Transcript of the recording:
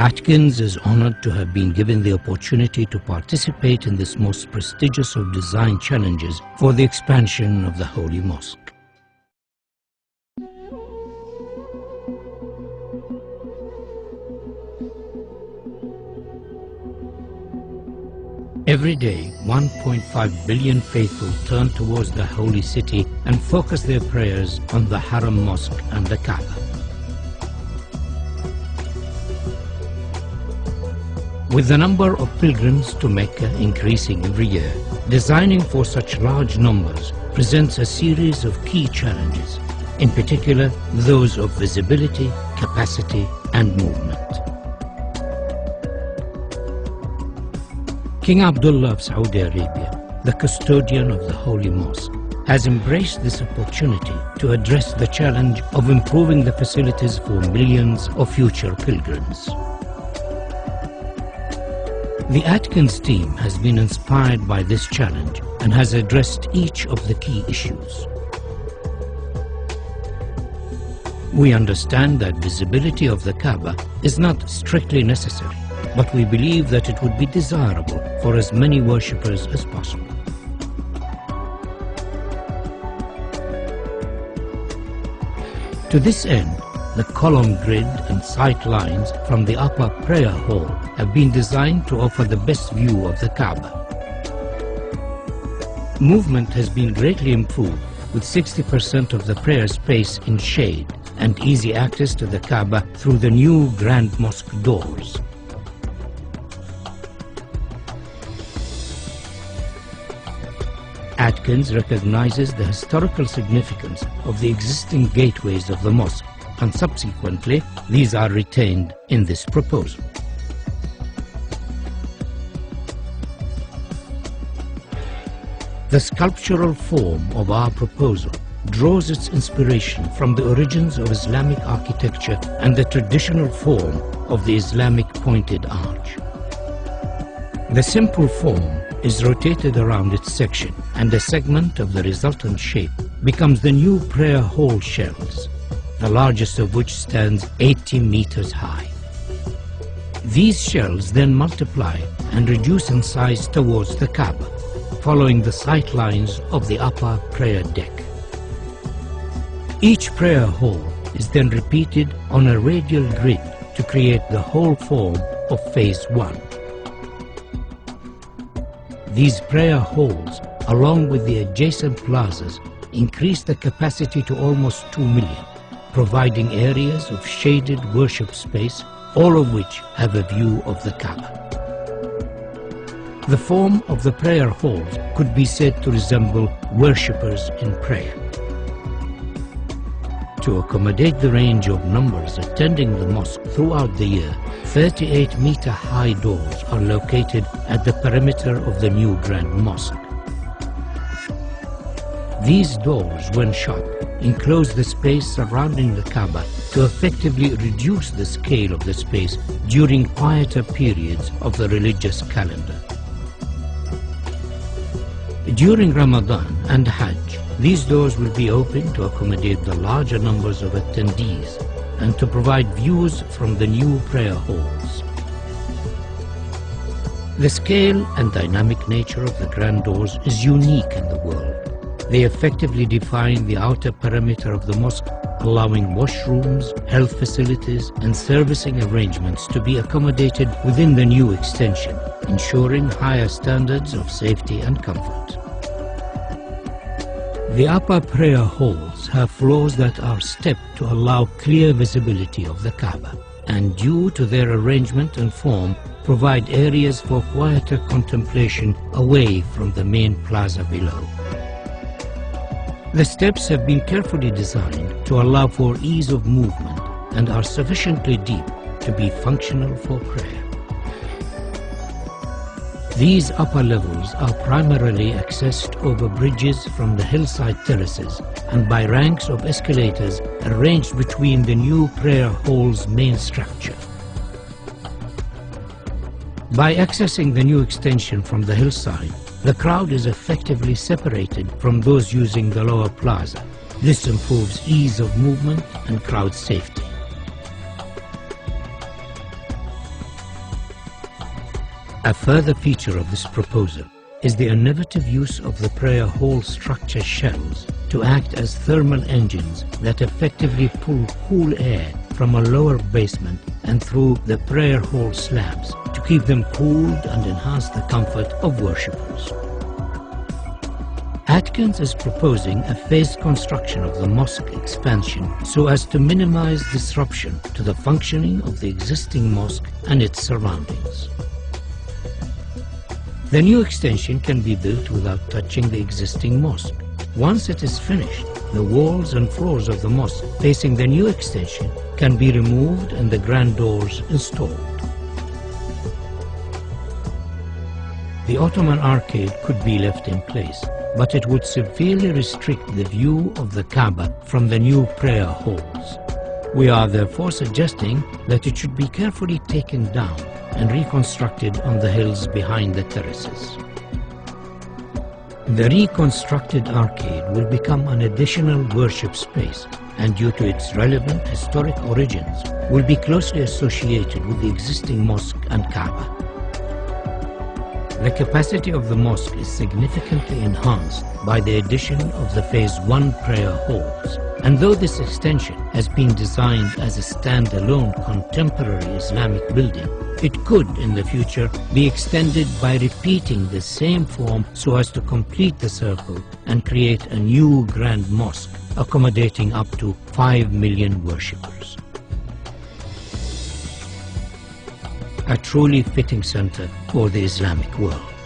Atkins is honored to have been given the opportunity to participate in this most prestigious of design challenges for the expansion of the Holy Mosque. Every day, 1.5 billion faithful turn towards the holy city and focus their prayers on the Haram Mosque and the Kaaba. With the number of pilgrims to Mecca increasing every year, designing for such large numbers presents a series of key challenges, in particular those of visibility, capacity, and movement. King Abdullah of Saudi Arabia, the custodian of the Holy Mosque, has embraced this opportunity to address the challenge of improving the facilities for millions of future pilgrims. The Atkins team has been inspired by this challenge and has addressed each of the key issues. We understand that visibility of the Kaaba is not strictly necessary, but we believe that it would be desirable for as many worshippers as possible. To this end, the column grid and sight lines from the upper prayer hall have been designed to offer the best view of the Kaaba. Movement has been greatly improved, with 60% of the prayer space in shade and easy access to the Kaaba through the new Grand Mosque doors. Atkins recognizes the historical significance of the existing gateways of the mosque, and subsequently these are retained in this proposal. The sculptural form of our proposal draws its inspiration from the origins of Islamic architecture and the traditional form of the Islamic pointed arch. The simple form is rotated around its section, and a segment of the resultant shape becomes the new prayer hall shells, the largest of which stands 80 meters high. These shells then multiply and reduce in size towards the Kaaba, following the sight lines of the upper prayer deck. Each prayer hall is then repeated on a radial grid to create the whole form of Phase 1. These prayer halls, along with the adjacent plazas, increase the capacity to almost 2 million, providing areas of shaded worship space, all of which have a view of the Kaaba. The form of the prayer halls could be said to resemble worshippers in prayer. To accommodate the range of numbers attending the mosque throughout the year, 38-meter-high doors are located at the perimeter of the new Grand Mosque. These doors, when shut, enclose the space surrounding the Kaaba to effectively reduce the scale of the space during quieter periods of the religious calendar. During Ramadan and Hajj, these doors will be open to accommodate the larger numbers of attendees and to provide views from the new prayer halls. The scale and dynamic nature of the grand doors is unique in the world. They effectively define the outer perimeter of the mosque, allowing washrooms, health facilities, and servicing arrangements to be accommodated within the new extension, ensuring higher standards of safety and comfort. The upper prayer halls have floors that are stepped to allow clear visibility of the Kaaba, and due to their arrangement and form, provide areas for quieter contemplation away from the main plaza below. The steps have been carefully designed to allow for ease of movement and are sufficiently deep to be functional for prayer. These upper levels are primarily accessed over bridges from the hillside terraces and by ranks of escalators arranged between the new prayer hall's main structure. By accessing the new extension from the hillside, the crowd is effectively separated from those using the lower plaza. This improves ease of movement and crowd safety. A further feature of this proposal is the innovative use of the prayer hall structure shells to act as thermal engines that effectively pull cool air from a lower basement and through the prayer hall slabs to keep them cooled and enhance the comfort of worshippers. Atkins is proposing a phased construction of the mosque expansion so as to minimize disruption to the functioning of the existing mosque and its surroundings. The new extension can be built without touching the existing mosque. Once it is finished, the walls and floors of the mosque facing the new extension can be removed and the grand doors installed. The Ottoman arcade could be left in place, but it would severely restrict the view of the Kaaba from the new prayer halls. We are therefore suggesting that it should be carefully taken down and reconstructed on the hills behind the terraces. The reconstructed arcade will become an additional worship space and, due to its relevant historic origins, will be closely associated with the existing mosque and Kaaba. The capacity of the mosque is significantly enhanced by the addition of the Phase 1 prayer halls, and though this extension has been designed as a stand-alone contemporary Islamic building, it could in the future be extended by repeating the same form so as to complete the circle and create a new grand mosque accommodating up to 5 million worshippers. A truly fitting center for the Islamic world.